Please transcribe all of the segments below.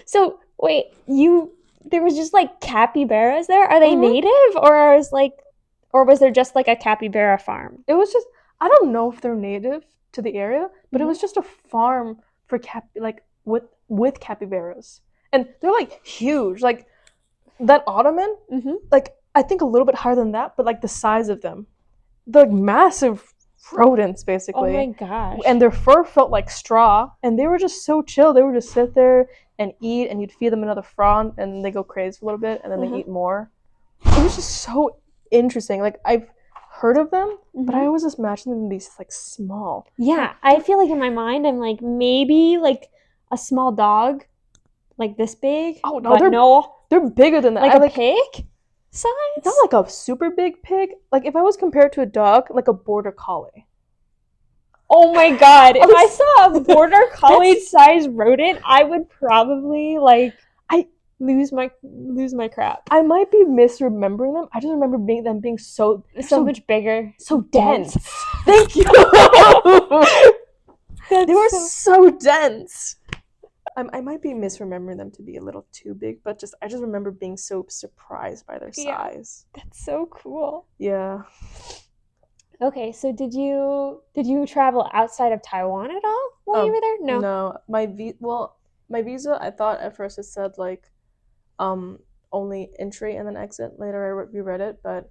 So wait, there was just like capybaras there? Are they Mm-hmm. native or was there just like a capybara farm? It was just, I don't know if they're native to the area, but it Mm-hmm. was just a farm for with capybaras, and they're like huge. Like that ottoman, Mm-hmm. like I think a little bit higher than that, but like the size of them, they're like massive rodents Oh my basically, and gosh. their fur felt like straw, and they were just so chill. They would just sit there and eat, and you'd feed them another frond, and they go crazy a little bit, and then they Uh-huh. eat more. It was just so interesting. Like I've heard of them, but I Mm-hmm. always just imagine them to be like small. Yeah, I feel like in my mind I'm like maybe like a small dog like this big, Oh no, but no, they're bigger than that. like I a like pig not size? like a super big pig. Like if I was compared to a dog, like a border collie. Oh my god, I if I was saw a border collie that's size rodent, I would probably like I lose my crap. I might be misremembering them. I just remember them being so they're So much bigger, so dense. dense. Thank you. They That's were so so dense. I might be misremembering them to be a little too big, but just I just remember being so surprised by their yeah, size. that's so cool. Yeah. Okay, so did you travel outside of Taiwan at all while you were there? No. No, my visa. I thought at first it said like um only entry and then exit. Later I reread it, but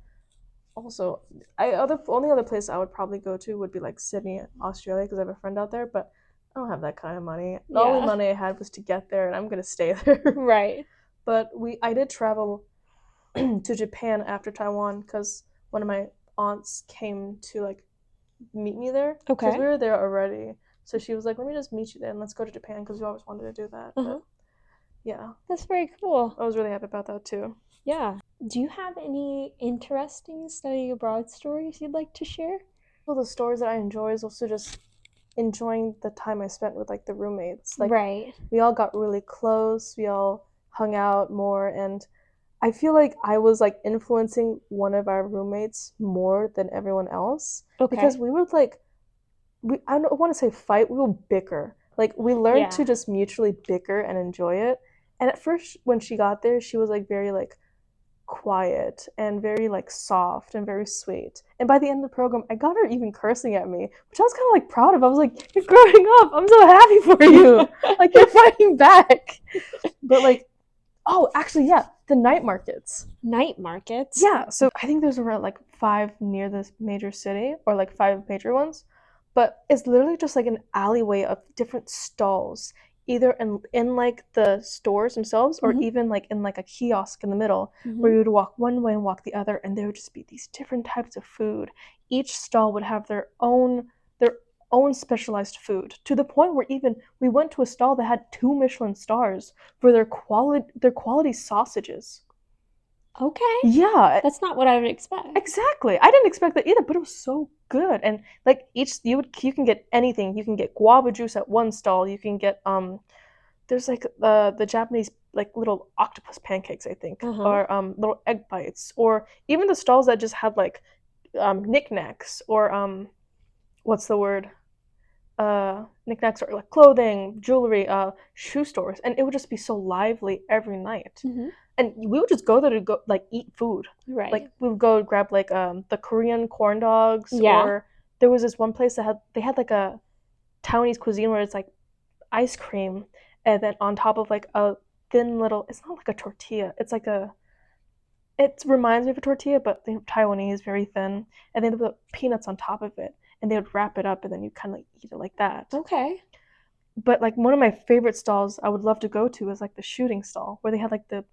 also I other only other place I would probably go to would be like Sydney, Australia, because I have a friend out there. But I don't have that kind of money. The only Yeah. money I had was to get there, and I'm gonna stay there. Right. But I did travel to Japan after Taiwan because one of my aunts came to like meet me there because we Okay. were there already. So she was like, "Let me just meet you there and let's go to Japan," because we always wanted to do that. Uh-huh. But yeah, That's very cool. I was really happy about that too. Yeah. Do you have any interesting study abroad stories you'd like to share? So the stories that I enjoy is also just enjoying the time I spent with like the roommates. Like Right. we all got really close. We all hung out more, and I feel like I was like influencing one of our roommates more than everyone else because Okay. we would like I don't want to say fight, we will bicker. Like we learned to Yeah. just mutually bicker and enjoy it. And at first when she got there, she was like very like quiet and very like soft and very sweet. And by the end of the program, I got her even cursing at me, which I was kind of like proud of. I was like, "You're growing up. I'm so happy for you. Like you're fighting back." But like, oh, actually, yeah, the night markets. Night markets. Yeah, so I think there's around like five near this major city, or like five major ones, but it's literally just like an alleyway of different stalls, either in like the stores themselves, or Mm-hmm. even like in like a kiosk in the middle, where Mm-hmm. you would walk one way and walk the other, and there would just be these different types of food. Each stall would have their own specialized food, to the point where even we went to a stall that had two Michelin stars for their quality sausages. Okay. Yeah, That's not what I would expect. exactly. I didn't expect that either, but it was so good. And like you can get anything. You can get guava juice at one stall. You can get there's like the Japanese like little octopus pancakes, I think, Uh-huh. or little egg bites, or even the stalls that just had like knickknacks, or what's the word? Knickknacks, or like clothing, jewelry, shoe stores, and it would just be so lively every night. Mm-hmm. And we would just go there to go like eat food. Right. Like we would go grab like the Korean corn dogs, Yeah. or there was this one place that had like a Taiwanese cuisine where it's like ice cream, and then on top of like a thin little, it's not like a tortilla, it's like a, it reminds me of a tortilla, but the Taiwanese, very thin, and then they put peanuts on top of it, and they would wrap it up, and then you kind of like eat it like that. Okay. But like one of my favorite stalls I would love to go to is like the shooting stall, where they had like the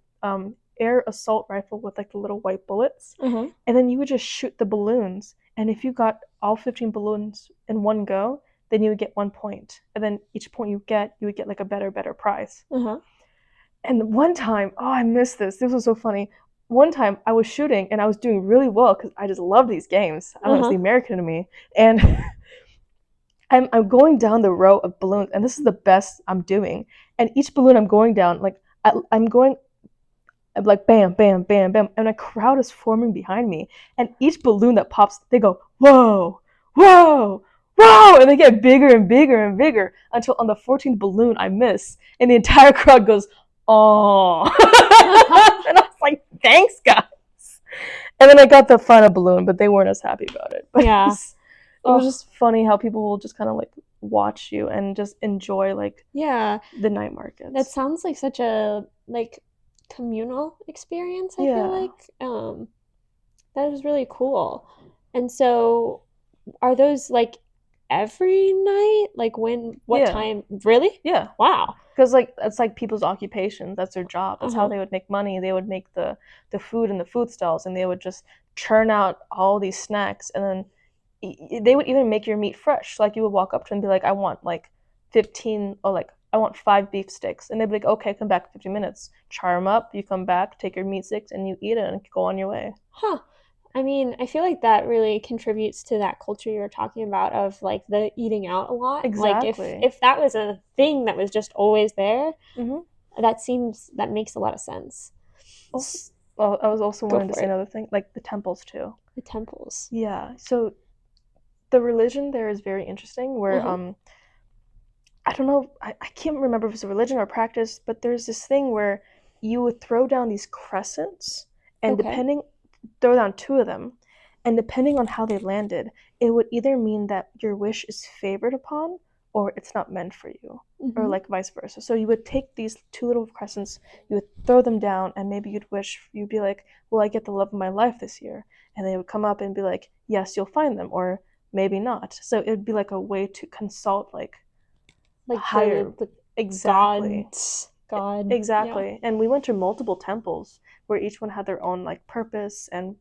air assault rifle with like the little white bullets, Uh-huh. and then you would just shoot the balloons. And if you got all 15 balloons in one go, then you would get 1 point, and then each point you would get like a better prize. Uh-huh. And one time, oh, I missed this. This was so funny. One time I was shooting and I was doing really well because I just love these games. I don't know, it's the Uh-huh. American in me. And I'm going down the row of balloons, and this is the best I'm doing. And each balloon I'm going down, like I'm going, I'm like bam, bam, bam, bam, and a crowd is forming behind me. And each balloon that pops, they go whoa, whoa, whoa, and they get bigger and bigger and bigger until on the 14th balloon I miss, and the entire crowd goes oh. And I was like, thanks, guys. And then I got the final balloon, but they weren't as happy about it. But Yeah. it was Oh, just funny how people will just kind of like watch you and just enjoy like yeah. the night That markets. sounds like such a like communal experience, I feel Yeah. like. That is really cool. And so are those like every night? Like what Yeah. time? Really? Yeah. Wow. Because like that's like people's occupations. That's their job. That's how Uh-huh. they would make money. They would make the food in the food stalls, and they would just churn out all these snacks, and then they would even make your meat fresh. Like you would walk up to them and be like, I want like 15 or like I want 5 beef sticks, and they'd be like, okay, come back in 50 minutes. Char them up. You come back, take your meat sticks, and you eat it and go on your way. Huh. I mean, I feel like that really contributes to that culture you were talking about of like the eating out a lot. Like Exactly. if that was a thing that was just always there, Mm-hmm. that makes a lot of sense. Also, well, I was also Go wanting to for say it. another thing, like the temples too. The temples. Yeah. So the religion there is very interesting. Where Uh-huh. I don't know, I can't remember if it's a religion or practice, but there's this thing where you would throw down these crescents, and Okay. throw down 2 of them, and depending on how they landed, it would either mean that your wish is favored upon or it's not meant for you, or Mm-hmm. like vice versa. So you would take these 2 little crescents, you would throw them down, and maybe you'd be like, well, I get the love of my life this year. And they would come up and be like, yes, you'll find them, or maybe not. So it would be like a way to consult like a Like higher. the Exactly. God. Yeah. Exactly. And we went to multiple temples where each one had their own like purpose and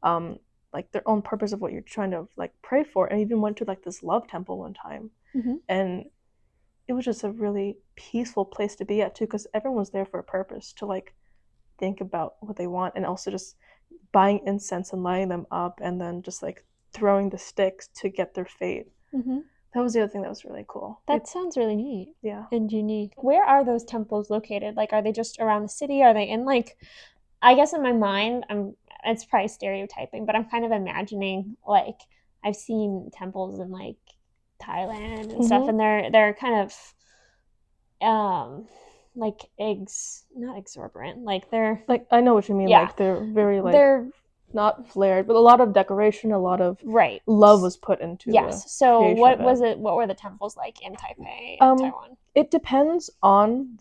um like their own purpose of what you're trying to like pray for. And even went to like this love temple one time. Mm-hmm. And it was just a really peaceful place to be at too, because everyone was there for a purpose to like think about what they want, and also just buying incense and lighting them up, and then just like throwing the sticks to get their fate. Mm-hmm. That was the other thing that was really cool. That sounds really neat Yeah. and unique. Where are those temples located? Like, are they just around the city? Are they in like, I guess in my mind, it's probably stereotyping, but I'm kind of imagining like I've seen temples in like Thailand and stuff, Mm-hmm. and they're kind of like not exorbitant, like they're Like I know what you mean. yeah, Like they're very like they're not flared, but a lot of decoration, a lot of right. love was put into the Yes. So creation of what it. was it? What were the temples like in Taipei and Um, Taiwan? it depends on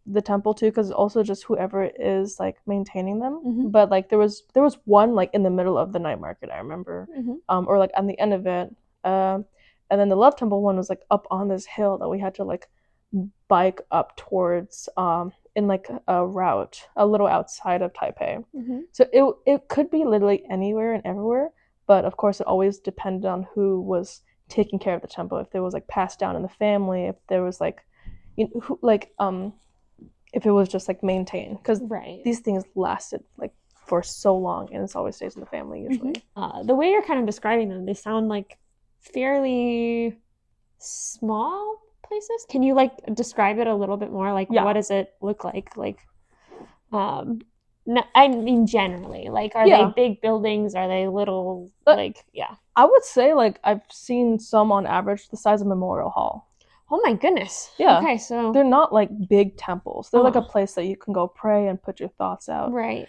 the temple too, because also just whoever is like maintaining them. Mm-hmm. But like there was one like in the middle of the night market, I remember, Mm-hmm. or like on the end of it. Um, and then the love temple one was like up on this hill that we had to like bike up towards in like a route a little outside of Taipei. Mm-hmm. So it could be literally anywhere and everywhere, but of course it always depended on who was taking care of the temple. If there was like passed down in the family, if there was like if it was just like maintained, because Right. these things lasted like for so long, and it always stays in the family Mm-hmm. usually. The way you're kind of describing them, they sound like fairly small places. Can you like describe it a little bit more? Like, Yeah. what does it look like? Like, um, no, I mean, generally, like, are they Yeah. big buildings? Are they little, But like, yeah. I would say like I've seen some on average the size of Memorial Hall. Oh my goodness. Yeah. Okay, so, They're not like big temples. They're like a uh, place that you can go pray and put your thoughts out. right.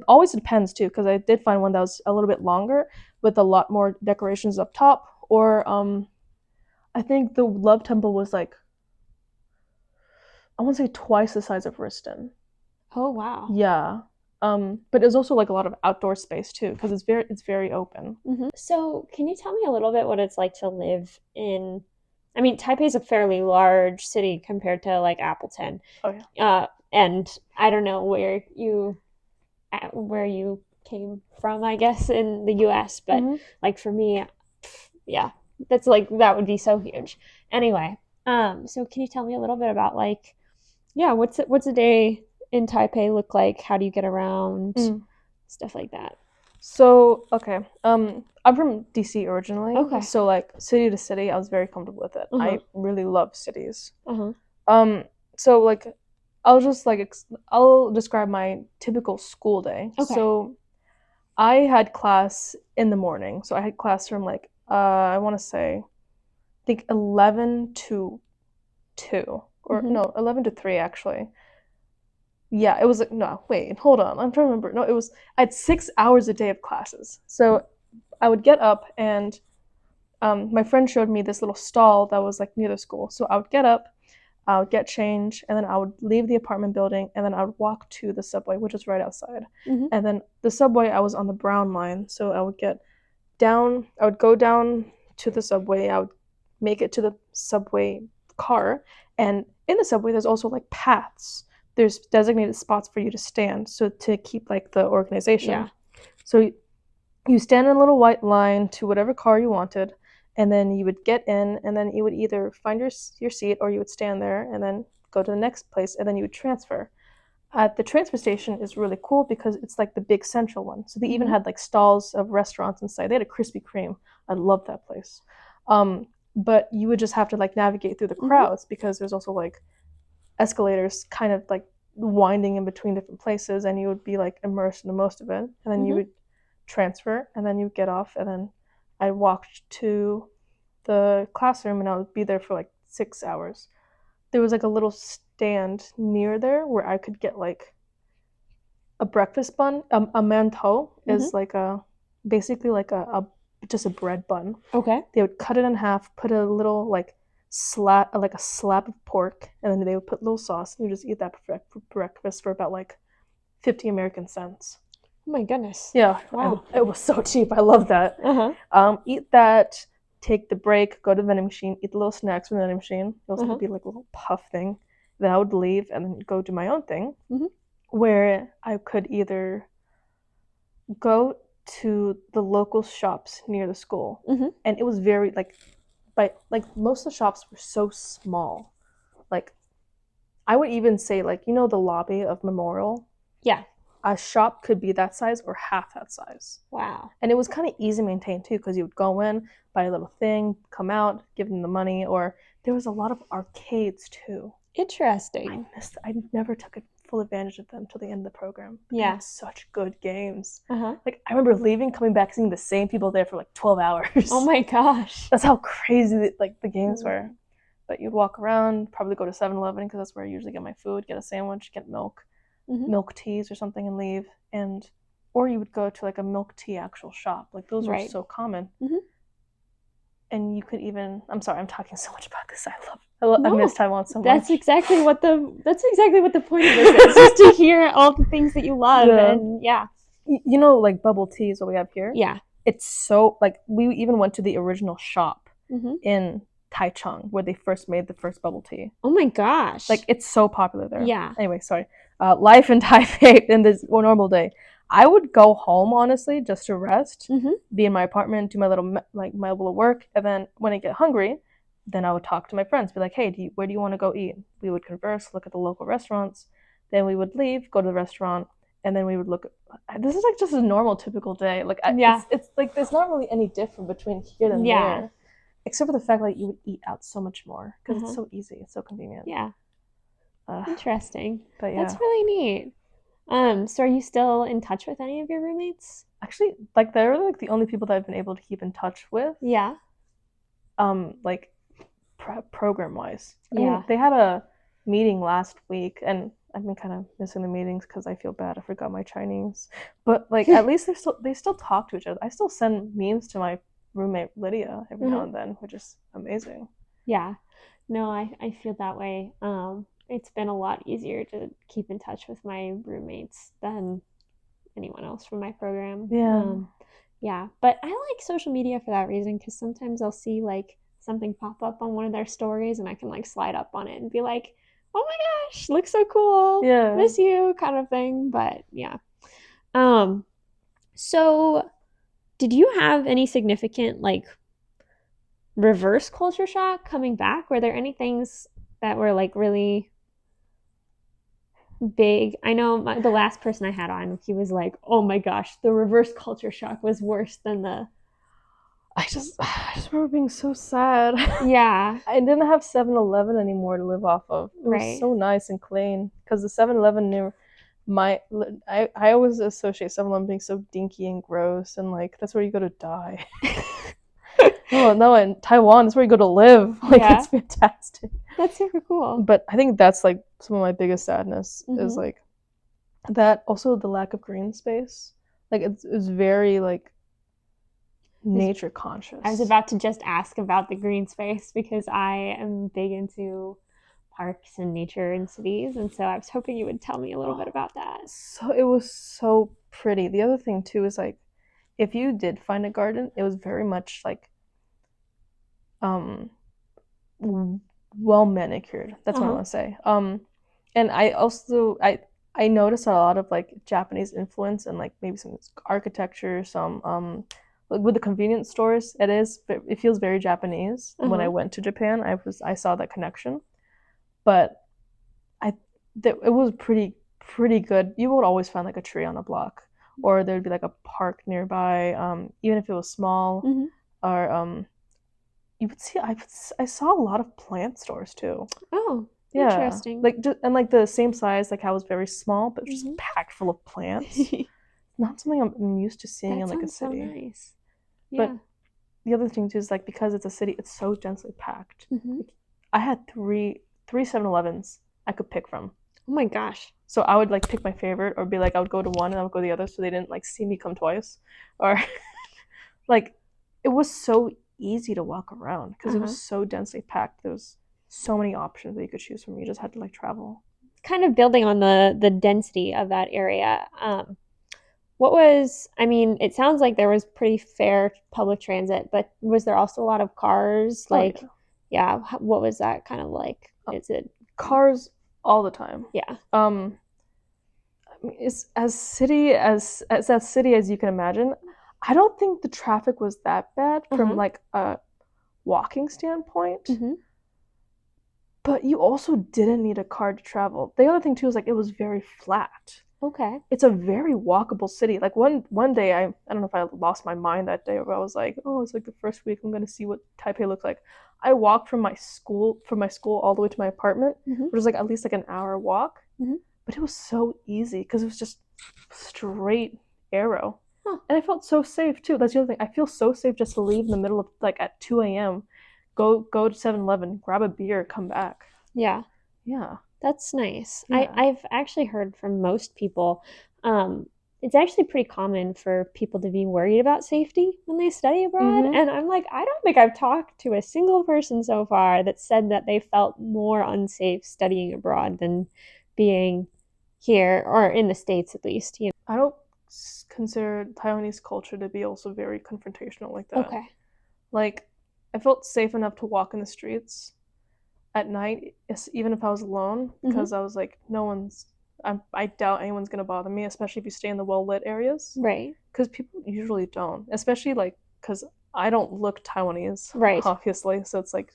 Always depends too, because I did find one that was a little bit longer with a lot more decorations up top. Or I think the Love Temple was like, I want to say twice the size of Riston. Oh wow. Yeah. But it's also like a lot of outdoor space too, because it's very open. Mm-hmm. So, can you tell me a little bit what it's like to live in? I mean, Taipei's a fairly large city compared to like Appleton. Oh yeah. And I don't know where you came from, I guess, in the US, but Mm-hmm. like for me, yeah, that's like that would be so huge. Anyway, so can you tell me a little bit about like, yeah, what's a day in Taipei look like? How do you get around? Mm. Stuff like that. So okay, I'm from DC originally, Okay. so like city to city, I was very comfortable with it. Uh-huh. I really love cities. Uh-huh. So like, I'll just like I'll describe my typical school day. Okay. So I had class in the morning, so I had class from like I want to say, I think 11 to 2. or no, 11 to 3 actually. Yeah, it was like, no, wait, hold on. I'm trying to remember. No, it was, I had 6 hours a day of classes. So I would get up and my friend showed me this little stall that was like near the school. So I would get up, I would get change, and then I would leave the apartment building, and then I would walk to the subway, which is right outside. Mm-hmm. And then the subway, I was on the brown line. So I would get down, I would go down to the subway, I would make it to the subway car. And in the subway, there's also like paths. There's designated spots for you to stand, so to keep like the organization. Yeah. So you stand in a little white line to whatever car you wanted, and then you would get in, and then you would either find your seat or you would stand there and then go to the next place, and then you would transfer. At the transfer station is really cool because it's like the big central one. So they even had like stalls of restaurants inside. They had a Krispy Kreme. I love that place. But you would just have to like navigate through the crowds because there's also like escalators kind of like winding in between different places, and you would be like immersed in the most of it. And then you would transfer, and then you get off, and then I walked to the classroom, and I would be there for like 6 hours. There was like a little stand near there where I could get like a breakfast bun. A mantou is like a basically like a just a bread bun. Okay. They would cut it in half, put a little like slab of pork, and then they would put little sauce, and you just eat that for breakfast for about like 50 American cents. Oh my goodness. Yeah, wow. It was so cheap. I love that. Eat that, take the break, go to the vending machine, eat the little snacks from the vending machine. It also would be like a little puff thing. Then I would leave and then go do my own thing, where I could either go to the local shops near the school, and it was very most of the shops were so small. Like, I would even say like the lobby of Memorial. Yeah. A shop could be that size or half that size. Wow. And it was kind of easy to maintain too, because you would go in, buy a little thing, come out, give them the money, or there was a lot of arcades too. Interesting. I never took full advantage of them till the end of the program. But Yeah. They had such good games. Like, I remember leaving, coming back, seeing the same people there for like 12 hours. Oh my gosh. That's how crazy like the games were. But you'd walk around, probably go to 7-Eleven because that's where I usually get my food, get a sandwich, get milk. Milk teas or something, and leave. Or you would go to like a milk tea actual shop. Like, those are so common. And you could even, I'm sorry, I'm talking so much about this. I miss Taiwan so much. That's exactly what the point of this is, just to hear all the things that you love. And like bubble tea is what we have here. Yeah. It's so like, we even went to the original shop in Taichung where they first made the first bubble tea. Oh my gosh. Like, it's so popular there. Yeah. Anyway, sorry. Life in Taipei in this normal day. I would go home, honestly, just to rest, be in my apartment, do my little work, and then when I get hungry, then I would talk to my friends, be like, hey, where do you want to go eat? We would converse, look at the local restaurants, then we would leave, go to the restaurant, and then we would look at, this is like just a normal, typical day. Like, it's like, there's not really any different between here and there, except for the fact that you would eat out so much more, because it's so easy, it's so convenient. Yeah. Interesting. But yeah. That's really neat. So are you still in touch with any of your roommates? Actually, like, they're like the only people that I've been able to keep in touch with. Yeah. Like, program wise. Yeah. I mean, they had a meeting last week, and I've been kind of missing the meetings because I feel bad. I forgot my Chinese. But like, at least they still talk to each other. I still send memes to my roommate Lydia every now and then, which is amazing. Yeah. No, I feel that way. It's been a lot easier to keep in touch with my roommates than anyone else from my program. Yeah. But I like social media for that reason, because sometimes I'll see like something pop up on one of their stories, and I can like slide up on it and be like, oh my gosh, looks so cool. Yeah. Miss you, kind of thing. But yeah. So did you have any significant like reverse culture shock coming back? Were there any things that were like really big? I know the last person I had on, he was like, oh my gosh, the reverse culture shock was worse than the... I just remember being so sad. Yeah. I didn't have 7-Eleven anymore to live off of. It was so nice and clean, because the 7-Eleven near I always associate 7-Eleven being so dinky and gross, and like, that's where you go to die. No, no, in Taiwan is where you go to live. Like Yeah, it's fantastic. that's super cool. But I think that's like some of my biggest sadness is Hmm. like that. Also, the lack of green space. Like it's very like nature I was conscious. about to just ask about the green space because I am big into parks and nature in cities, and so I was hoping you would tell me a little bit Oh, about that. so it was so pretty. The other thing too is like if you did find a garden, it was very much like um well manicured. That's Uh what I huh. want to say. And I noticed a lot of like Japanese influence and like maybe some architecture, some like with the convenience stores. It feels very Japanese. Uh When I huh. went to Japan, I saw that connection, but I it was pretty good. You would always find like a tree on a block, or there'd be like a park nearby, even if it was small, Hmm. or you would see I saw a lot of plant stores too. Oh, Yeah, interesting. like just and like the same size, like how it was very small, but just Hmm. packed full of plants. Not something I'm used to seeing That in like a sounds so city. nice. Yeah. But the other thing too is like because it's a city, it's so densely packed. Hmm. Like I had three 7-Elevens I could pick from. Oh my gosh. So I would like pick my favorite, or be like I would go to one and I would go to the other, so they didn't like see me come twice, or like it was so easy to walk around because Uh it was huh. so densely packed. There was so many options that you could choose from. You just had to like travel. Kind of building on the density of that area. What was, I mean, it sounds like there was pretty fair public transit, but was there also a lot of cars? Oh Like, yeah, yeah, what was that kind of like? uh, Is it, cars all the time. yeah. Um, I mean, it's as city as you can imagine. I don't think the traffic was that bad from Uh-huh. like a walking standpoint, Mm-hmm. but you also didn't need a car to travel. The other thing too is like it was very flat. Okay. It's a very walkable city. Like one day I don't know if I lost my mind that day, where I was like, oh, it's like the first week I'm gonna see what Taipei looks like. I walked from my school all the way to my apartment, Mm-hmm. which was like at least like an hour walk, Mm-hmm. but it was so easy because it was just straight arrow. Huh. And I felt so safe too. That's the other thing. I feel so safe just to leave in the middle of like at 2 a.m. Go to 7-Eleven, grab a beer, come back. Yeah. Yeah. That's nice. Yeah. I've actually heard from most people, um, it's actually pretty common for people to be worried about safety when they study abroad. Mm-hmm. And I'm like, I don't think I've talked to a single person so far that said that they felt more unsafe studying abroad than being here or in the States at least, you I don't consider Taiwanese culture to be also very confrontational like know. that. Okay. Like, I felt safe enough to walk in the streets at night, even if I was alone, Mm-hmm. because I was like, no one's. I doubt anyone's gonna bother me, especially if you stay in the well lit areas, Right. because people usually don't, especially like because I don't look Taiwanese, Right. obviously, so it's like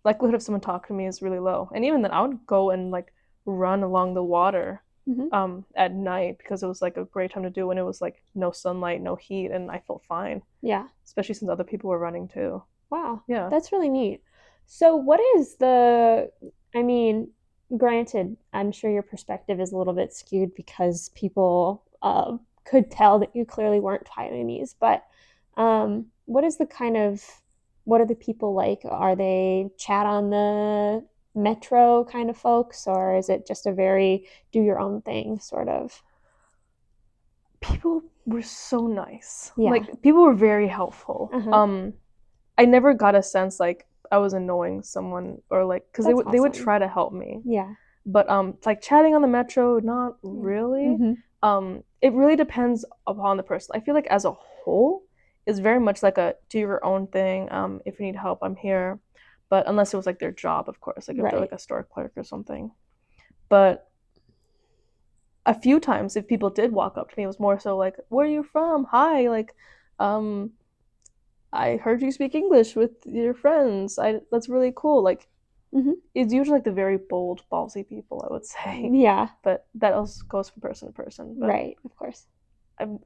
likelihood of someone talking to me is really low. And even then, I would go and like run along the water Mm-hmm. at night because it was like a great time to do when it was like no sunlight, no heat, and I felt fine, Yeah. especially since other people were running too. Wow, Yeah. that's really neat. So, what is the, I mean, granted, I'm sure your perspective is a little bit skewed because people could tell that you clearly weren't Taiwanese, but what is the kind of, what are the people like? Are they chat on the metro kind of folks, or is it just a very do your own thing sort of? People were so nice. Yeah. Like people were very helpful. Uh-huh. I never got a sense like I was annoying someone, or like because That's they would awesome. try to help me. Yeah. But like chatting on the metro, not really. Mm-hmm. It really depends upon the person. I feel like as a whole, it's very much like a do your own thing. If you need help, I'm here. But unless it was like their job, of course, like if they're Right. like a store clerk or something. But a few times, if people did walk up to me, it was more so like, "Where are you from? Hi, like, um, I heard you speak English with your friends. That's really cool." Like, Mm-hmm. it's usually like the very bold, ballsy people, I would say. Yeah. But that also goes from person to person. But Right, of course.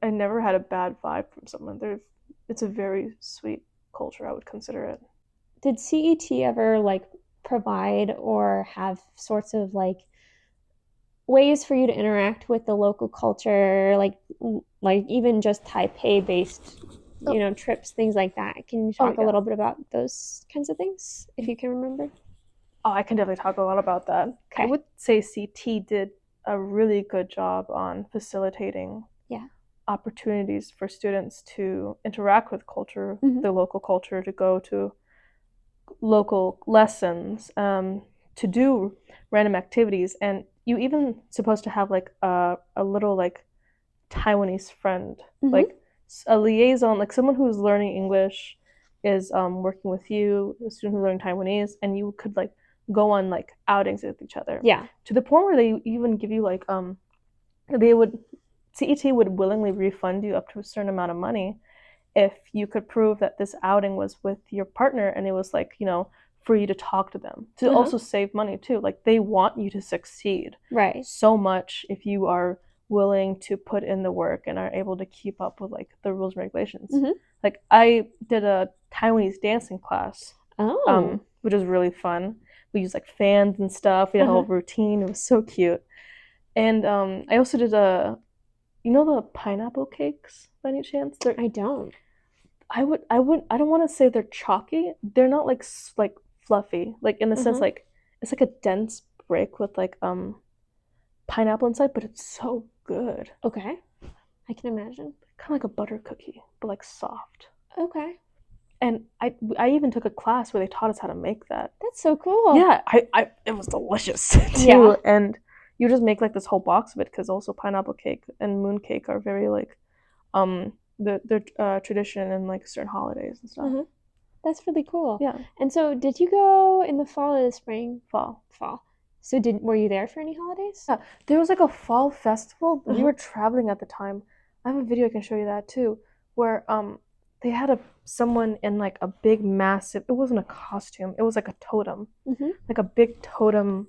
I never had a bad vibe from someone. It's a very sweet culture. I would consider it. Did CET ever like provide or have sorts of like ways for you to interact with the local culture, like even just Taipei based? Oh, trips, things like that. Can you oh talk a yeah. little bit about those kinds of things if you can remember? Oh, I can definitely talk a lot about that. I Okay. would say CT did a really good job on facilitating Yeah. opportunities for students to interact with culture, Hmm. the local culture, to go to local lessons, to do random activities, and you even supposed to have like a little like Taiwanese friend, Hmm. like a liaison, like someone who's learning English is working with you, a student who's learning Taiwanese, and you could like go on like outings with each other Yeah. to the point where they even give you like they would CET would willingly refund you up to a certain amount of money if you could prove that this outing was with your partner and it was like, for you to talk to them, to Uh-huh. also save money too. Like they want you to succeed Right. so much if you are willing to put in the work and are able to keep up with like the rules and regulations. Hmm. Like I did a Taiwanese dancing class, Oh. which was really fun. We used like fans and stuff. We had a whole Uh-huh. routine. It was so cute. And I also did the pineapple cakes by any chance? They're I don't. I don't want to say they're chalky. They're not like fluffy. Like in the sense Uh-huh. like it's like a dense brick with like pineapple inside, but it's so good. Okay. I can imagine. Kind of like a butter cookie, but like soft. Okay. And I even took a class where they taught us how to make that. That's so cool. Yeah, I it was delicious Yeah. too. And you just make like this whole box of it because also pineapple cake and moon cake are very like their tradition and like certain holidays and stuff. Uh-huh. That's really cool. Yeah, And so did you go in the fall or the spring? fall. Fall. So did were you there for any holidays? Yeah, there was like a fall festival. We Uh-huh. were traveling at the time. I have a video I can show you that too, where they had a someone in like a big massive. It wasn't a costume. It was like a totem, Mm-hmm. like a big totem,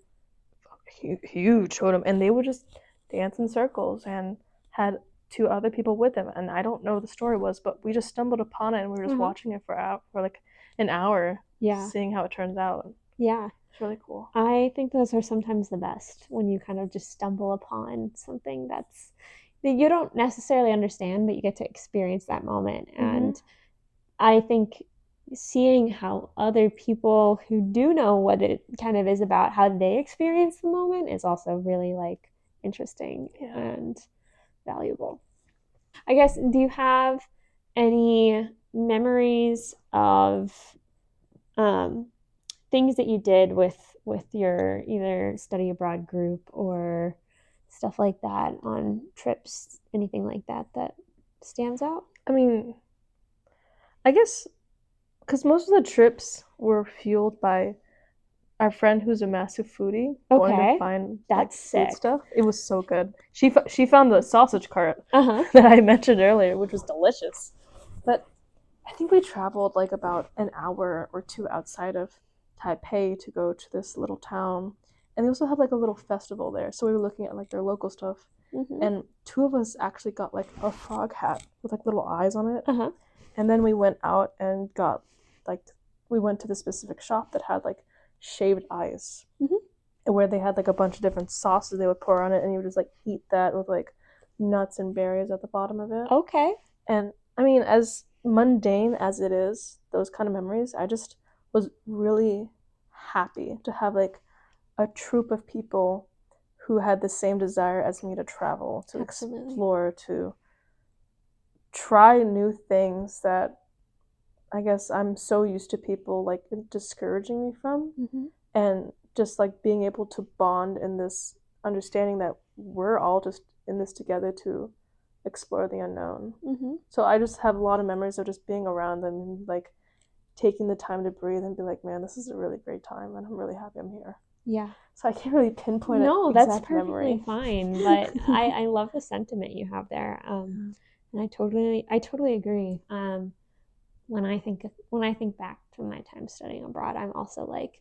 huge totem, and they would just dance in circles and had two other people with them. And I don't know what the story was, but we just stumbled upon it and we were just Uh-huh. watching it for like an hour, Yeah. seeing how it turns out. Yeah. It's really cool. I think those are sometimes the best when you kind of just stumble upon something that you don't necessarily understand, but you get to experience that moment. Mm-hmm. And I think seeing how other people who do know what it kind of is about, how they experience the moment is also really like interesting Yeah. and valuable. I guess, do you have any memories of um, things that you did with your either study abroad group or stuff like that on trips, anything like that that stands out? I mean, I guess because most of the trips were fueled by our friend who's a massive foodie going to Okay, find like that's food sick. stuff. It was so good. She found the sausage cart Uh huh. that I mentioned earlier, which was delicious. But I think we traveled like about an hour or two outside of Taipei to go to this little town. And they also had like a little festival there. So we were looking at like their local stuff. Mm-hmm. And two of us actually got like a frog hat with like little eyes on it. Uh huh. And then we went out and got like we went to the specific shop that had like shaved ice, Mm-hmm. and where they had like a bunch of different sauces they would pour on it, and you would just like eat that with like nuts and berries at the bottom of it. Okay. And I mean, as mundane as it is, those kind of memories, I just was really happy to have like a troop of people who had the same desire as me to travel, to Absolutely. explore, to try new things that I guess I'm so used to people like discouraging me from, Mm-hmm. and just like being able to bond in this understanding that we're all just in this together to explore the unknown. Mm-hmm. So I just have a lot of memories of just being around them and like taking the time to breathe and be like, man, this is a really great time and I'm really happy I'm here. Yeah. So I can't really pinpoint an No, that's exact perfectly memory. fine. But I love the sentiment you have there. And I totally agree. When I think back to my time studying abroad, I'm also like,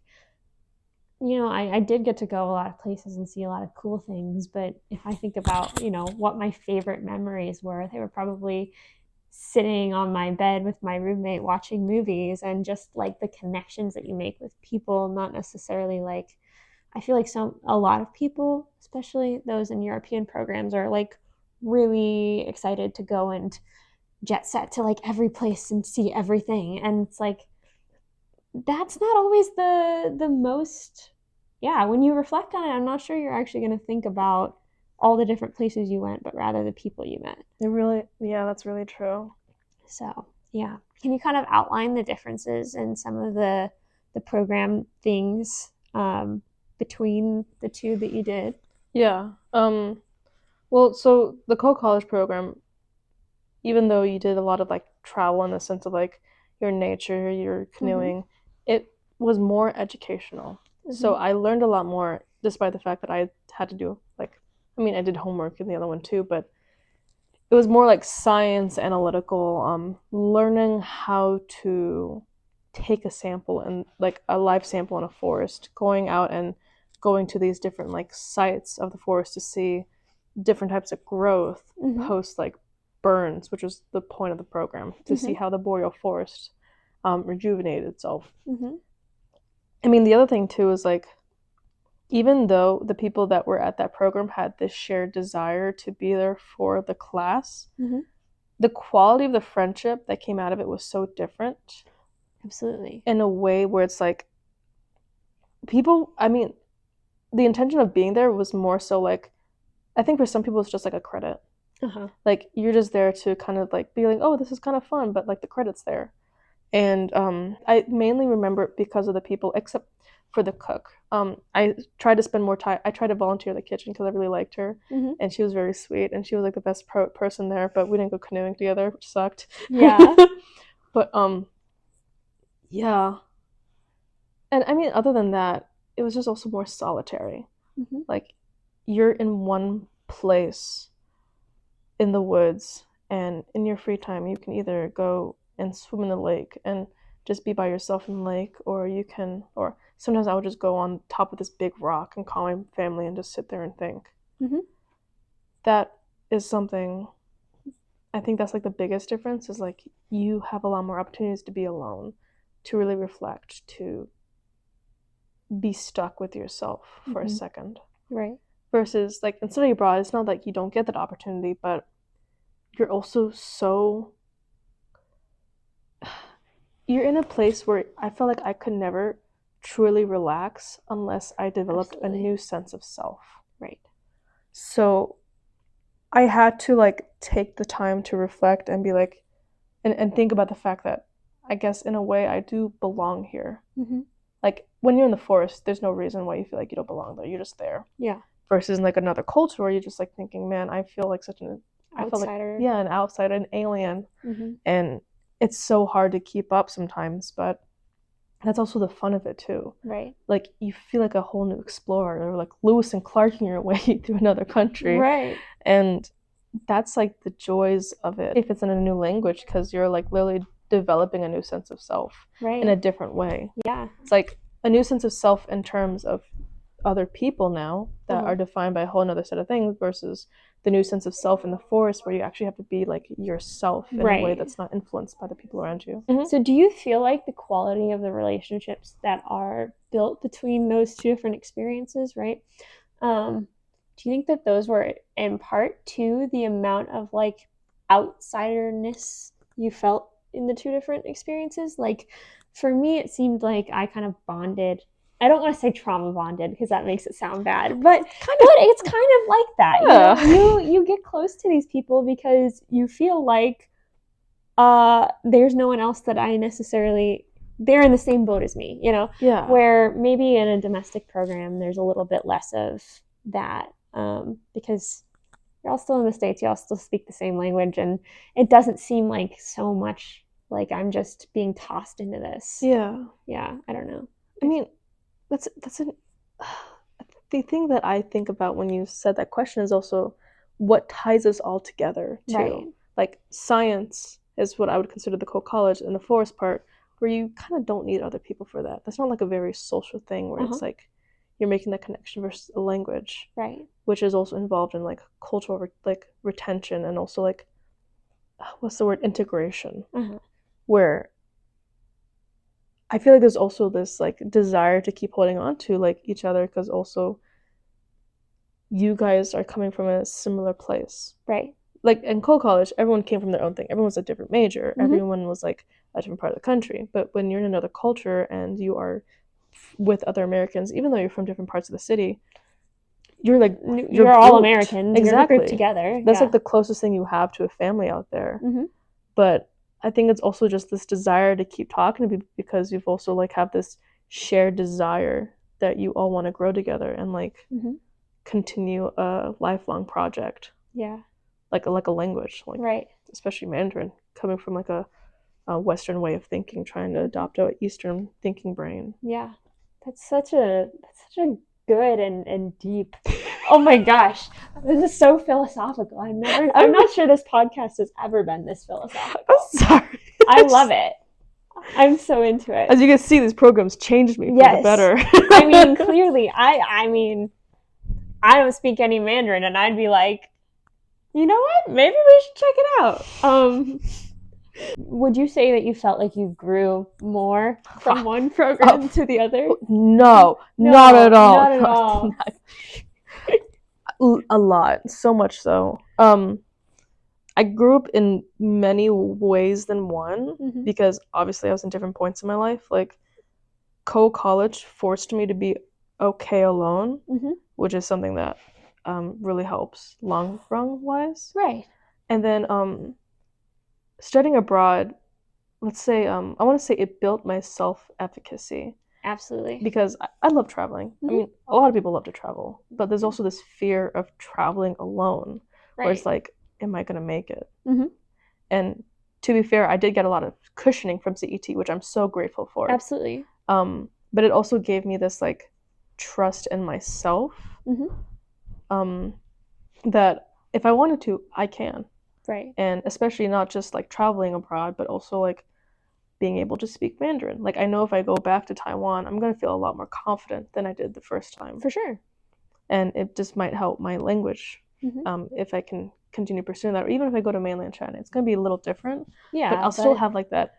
I did get to go a lot of places and see a lot of cool things. But if I think about, what my favorite memories were, they were probably sitting on my bed with my roommate watching movies and just like the connections that you make with people, not necessarily like I feel like a lot of people, especially those in European programs, are like really excited to go and jet set to like every place and see everything. And it's like that's not always the most, yeah, when you reflect on it, I'm not sure you're actually going to think about all the different places you went, but rather the people you met. Yeah, that's really true. So, yeah. Can you kind of outline the differences in some of the program things between the two that you did? Yeah. Well, so the co-college program, even though you did a lot of like travel in the sense of like your nature, your Mm-hmm. canoeing, it was more educational. So Mm-hmm. I learned a lot more, despite the fact that I had to do like, I mean, I did homework in the other one too, but it was more like science analytical, learning how to take a sample and like a live sample in a forest, going out and going to these different like sites of the forest to see different types of growth Mm-hmm. post like burns, which was the point of the program, to see Mm-hmm. how the boreal forest rejuvenated itself. Mm-hmm. I mean, the other thing too is like, even though the people that were at that program had this shared desire to be there for the class, Mm-hmm. the quality of the friendship that came out of it was so different Absolutely. in a way where it's like people, I mean, the intention of being there was more so like, I think for some people it's just like a credit. Uh-huh. Like you're just there to kind of like be like, oh, this is kind of fun, but like the credit's there. And I mainly remember it because of the people, except for the cook. I tried to spend more time. I tried to volunteer in the kitchen because I really liked her, Mm-hmm. and she was very sweet, and she was like the best person there. But we didn't go canoeing together, which sucked. Yeah. But yeah. And I mean, other than that, it was just also more solitary. Mm-hmm. Like you're in one place in the woods, and in your free time you can either go and swim in the lake and just be by yourself in the lake, or you can, or sometimes I would just go on top of this big rock and call my family and just sit there and think. Mm-hmm. That is something, I think that's like the biggest difference, is like you have a lot more opportunities to be alone, to really reflect, to be stuck with yourself for a Mm-hmm. second. Right. Versus like in study abroad, it's not like you don't get that opportunity, but you're also so, you're in a place where I felt like I could never truly relax unless I developed a Absolutely. new sense of self. Right. So I had to like take the time to reflect and be like, and think about the fact that I guess in a way I do belong here. Mm-hmm. Like when you're in the forest, there's no reason why you feel like you don't belong there. You're just there. Yeah. Versus in like another culture where you're just like thinking, man, I feel like I feel like, Outsider. yeah, an outsider, an alien. Mm-hmm. And it's so hard to keep up sometimes, but that's also the fun of it too. Right. Like you feel like a whole new explorer, or like Lewis and Clarking your way through another country, Right. and that's like the joys of it. If it's in a new language, because you're like literally developing a new sense of self in Right. a different way. Yeah. It's like a new sense of self in terms of other people now that Uh-huh. are defined by a whole other set of things, versus the new sense of self in the forest where you actually have to be like yourself in a way Right. that's not influenced by the people around you. So, do you feel like the quality of the relationships that are built between those two different experiences, right? Do you think that those were in part to the amount of like outsiderness you felt in the two different experiences? Like, for me, it seemed like I kind of bonded. I don't want to say trauma bonded because that makes it sound bad, but it's kind of like that. Yeah. You get close to these people because you feel like there's no one else that I necessarily, they're in the same boat as me, Yeah. where maybe in a domestic program there's a little bit less of that, because you're all still in the States, you all still speak the same language, and it doesn't seem like so much like I'm just being tossed into this. Yeah. Yeah, I don't know. I mean, that's an the thing that I think about when you said that question is also what ties us all together too. Right. Like science is what I would consider the co-college, and the forest part where you kind of don't need other people for that. That's not like a very social thing where it's like you're making that connection versus a language, Right. which is also involved in like cultural like retention, and also like what's the word, integration, where I feel like there's also this like desire to keep holding on to like each other, because also you guys are coming from a similar place. Right. like in Cole College, everyone came from their own thing. Everyone was a different major. Mhm. Everyone was like a different part of the country. But when you're in another culture and you are with other Americans, even though you're from different parts of the city, you're like You're all grouped. Americans. You're grouped Exactly. together. That's Yeah. like the closest thing you have to a family out there. Mm-hmm. But I think it's also just this desire to keep talking to people because you've also like have this shared desire that you all want to grow together and like Mm-hmm. continue a lifelong project. Yeah. Like a language, like Right. especially Mandarin, coming from like a Western way of thinking, trying to adopt a Eastern thinking brain. Yeah. That's such a good and deep. Oh my gosh. This is so philosophical. I'm not sure this podcast has ever been this philosophical. I'm sorry. I love it. I'm so into it. As you can see, these programs changed me for the better. I mean, clearly, I mean, I don't speak any Mandarin, and I'd be like, you know what? Maybe we should check it out. Would you say that you felt like you grew more from one program to the other? No, not at all. Not at all. A lot, so much so. I grew up in many ways than one Mm-hmm. because obviously I was in different points in my life. Like college forced me to be okay alone, Mm-hmm. which is something that really helps long run wise. Right. And then studying abroad, let's say I want to say it built my self-efficacy. Absolutely. Because I love traveling. Mm-hmm. I mean, a lot of people love to travel, but there's also this fear of traveling alone, where it's like, am I gonna make it? Mm-hmm. And to be fair, I did get a lot of cushioning from CET, which I'm so grateful for. Absolutely. But it also gave me this like trust in myself. Mm-hmm. That if I wanted to, I can. Right. And especially not just like traveling abroad, but also like being able to speak Mandarin. Like I know if I go back to Taiwan, I'm gonna feel a lot more confident than I did the first time. For sure. And it just might help my language if I can continue pursuing that. Or even if I go to mainland China, it's gonna be a little different. Yeah. But I'll still have like that.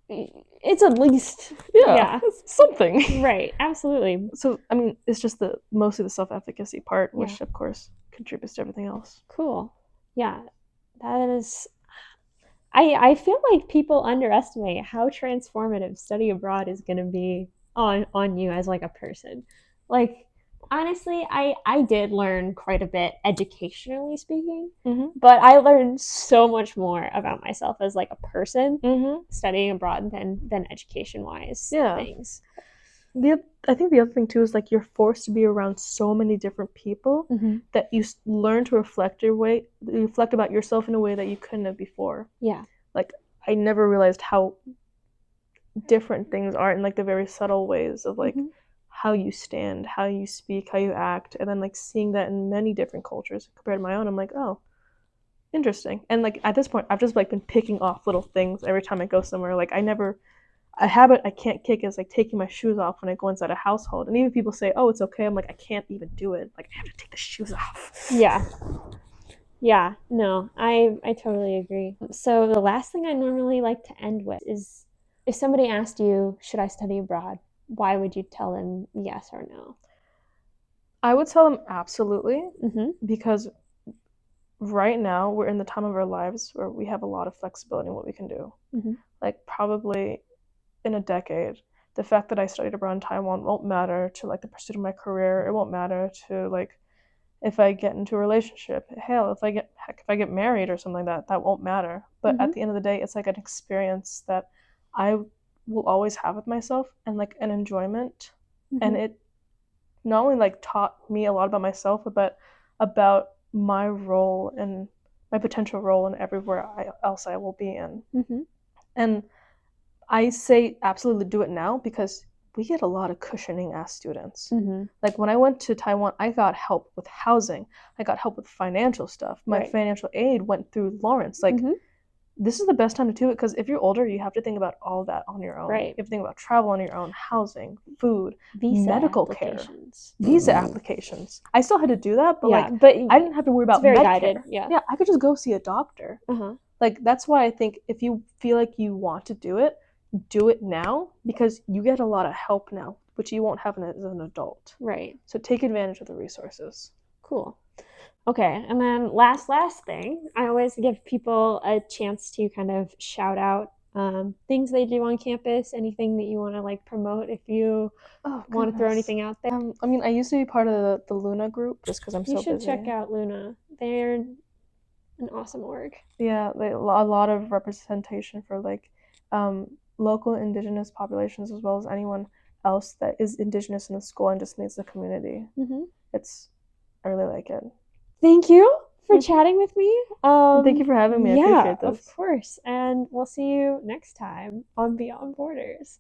It's at least it's something. Right. Absolutely. So I mean, it's just mostly the self-efficacy part, which of course contributes to everything else. Cool. Yeah. That is. I feel like people underestimate how transformative study abroad is going to be on you as like a person. Like honestly, I did learn quite a bit educationally speaking, but I learned so much more about myself as like a person studying abroad than education wise things. I think the other thing too is like you're forced to be around so many different people that you learn to reflect about yourself in a way that you couldn't have before. Yeah. Like I never realized how different things are in like the very subtle ways of like how you stand, how you speak, how you act, and then like seeing that in many different cultures compared to my own, I'm like, oh, interesting. And like at this point, I've just like been picking off little things every time I go somewhere. Like a habit I can't kick is like taking my shoes off when I go inside a household. And even people say, oh, it's okay. I'm like, I can't even do it. Like I have to take the shoes off. Yeah, no, I totally agree. So the last thing I normally like to end with is if somebody asked you, should I study abroad? Why would you tell them yes or no? I would tell them absolutely, because right now we're in the time of our lives where we have a lot of flexibility in what we can do. Like probably in a decade, the fact that I studied abroad in Taiwan won't matter to like the pursuit of my career. It won't matter to like if I get into a relationship. Hell, if I get married or something like that won't matter. But at the end of the day, it's like an experience that I will always have with myself and like an enjoyment. And it not only like taught me a lot about myself, but about my role and my potential role in everywhere else I will be in. And I say absolutely do it now because we get a lot of cushioning as students. Like when I went to Taiwan, I got help with housing. I got help with financial stuff. My financial aid went through Lawrence. Like this is the best time to do it because if you're older, you have to think about all that on your own. You have to think about travel on your own, housing, food, medical care, visa applications. I still had to do that, but but I didn't have to worry about very Medicare. Guided. Yeah, I could just go see a doctor. Like that's why I think if you feel like you want to do it now because you get a lot of help now, which you won't have as an adult. Right. So take advantage of the resources. Cool. Okay, and then last thing, I always give people a chance to kind of shout out things they do on campus, anything that you want to like promote if you Oh want to throw goodness. anything out there. I mean, I used to be part of the Luna group just because I'm You so should busy. check out Luna. They're an awesome org. Yeah, a lot of representation for like local indigenous populations as well as anyone else that is indigenous in the school and just needs the community. Mm-hmm. It's I really like it. Thank you for chatting with me. Thank you for having me. I Yeah, appreciate of this. course. And we'll see you next time on Beyond Borders.